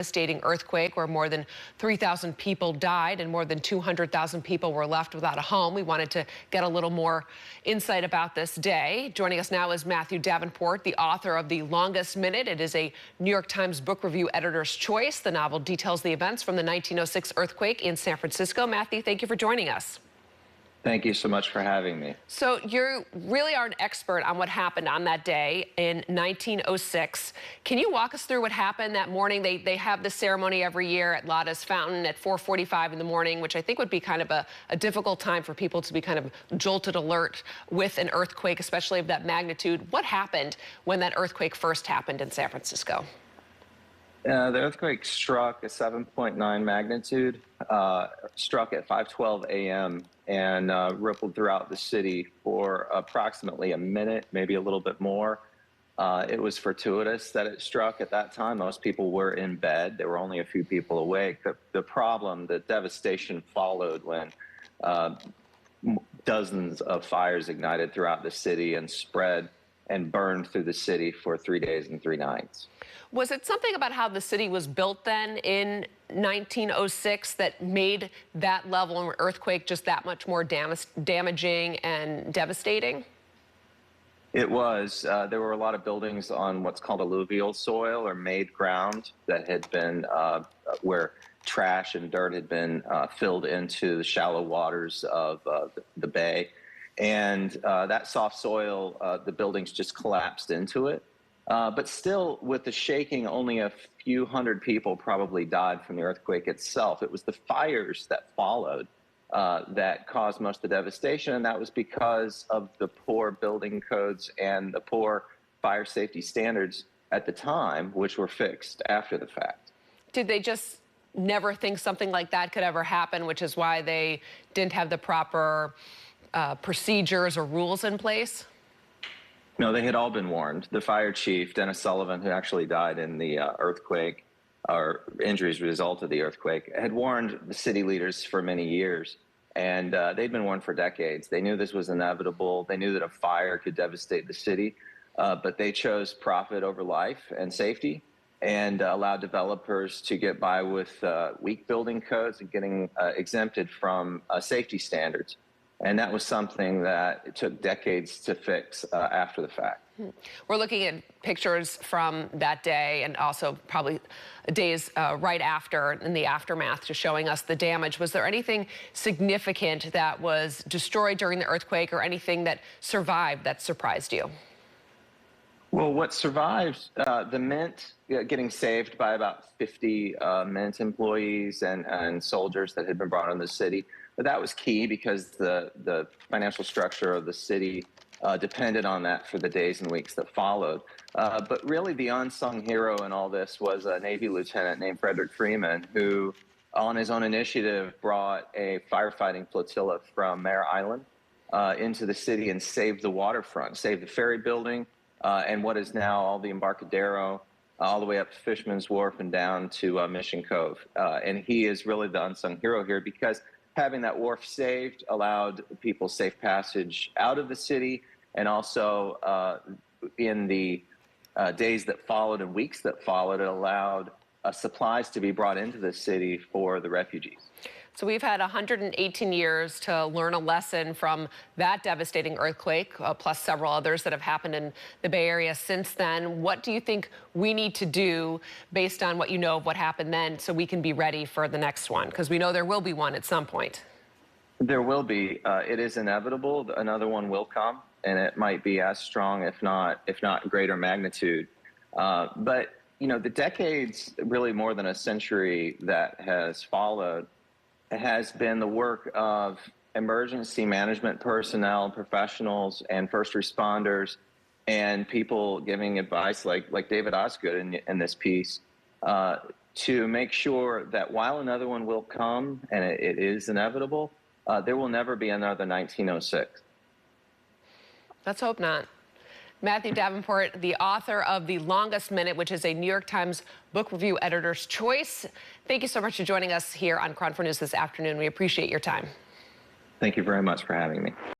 Devastating earthquake where more than 3,000 people died and more than 200,000 people were left without a home. We wanted to get a little more insight about this day. Joining us now is Matthew Davenport, the author of The Longest Minute. It is a New York Times Book Review editor's choice. The novel details the events from the 1906 earthquake in San Francisco. Matthew, thank you for joining us. Thank you so much for having me. So you really are an expert on what happened on that day in 1906. Can you walk us through what happened that morning? They have this ceremony every year at Lada's Fountain at 4:45 in the morning, which I think would be kind of a difficult time for people to be kind of jolted alert with an earthquake, especially of that magnitude. What happened when that earthquake first happened in San Francisco? The earthquake struck a 7.9 magnitude, struck at 5:12 a.m. and rippled throughout the city for approximately a minute, maybe a little bit more. It was fortuitous that it struck at that time. Most people were in bed. There were only a few people awake. The devastation followed when dozens of fires ignited throughout the city and spread and burned through the city for 3 days and 3 nights. Was it something about how the city was built then in 1906 that made that level of earthquake just that much more damaging and devastating? It was. There were a lot of buildings on what's called alluvial soil or made ground that had been where trash and dirt had been filled into the shallow waters of the bay. And that soft soil, the buildings just collapsed into it. But still, with the shaking, only a few hundred people probably died from the earthquake itself. It was the fires that followed that caused most of the devastation, and that was because of the poor building codes and the poor fire safety standards at the time, which were fixed after the fact. Did they just never think something like that could ever happen, which is why they didn't have the proper procedures or rules in place? No, they had all been warned. The fire chief, Dennis Sullivan, who actually died in the earthquake, or injuries as a result of the earthquake, had warned the city leaders for many years. And they'd been warned for decades. They knew this was inevitable. They knew that a fire could devastate the city, but they chose profit over life and safety and allowed developers to get by with weak building codes and getting exempted from safety standards. And that was something that it took decades to fix after the fact. We're looking at pictures from that day and also probably days right after in the aftermath, just showing us the damage. Was there anything significant that was destroyed during the earthquake or anything that survived that surprised you? Well, what survived, the Mint getting saved by about 50 Mint employees and soldiers that had been brought into the city. But that was key because the financial structure of the city depended on that for the days and weeks that followed. But really the unsung hero in all this was a Navy lieutenant named Frederick Freeman, who on his own initiative brought a firefighting flotilla from Mare Island into the city and saved the waterfront, saved the ferry building, and what is now all the Embarcadero, all the way up to Fisherman's Wharf and down to Mission Cove. And he is really the unsung hero here because having that wharf saved allowed people safe passage out of the city, and also in the days that followed and weeks that followed, it allowed supplies to be brought into the city for the refugees. So we've had 118 years to learn a lesson from that devastating earthquake, plus several others that have happened in the Bay Area since then. What do you think we need to do based on what you know of what happened then so we can be ready for the next one? Because we know there will be one at some point. There will be. It is inevitable. Another one will come, and it might be as strong, if not greater magnitude. But, you know, the decades, really more than a century that has followed, has been the work of emergency management personnel, professionals, and first responders, and people giving advice like David Osgood in this piece, to make sure that while another one will come, and it is inevitable, there will never be another 1906. Let's hope not. Matthew Davenport, the author of The Longest Minute, which is a New York Times Book Review editor's choice. Thank you so much for joining us here on KRON 4 News this afternoon. We appreciate your time. Thank you very much for having me.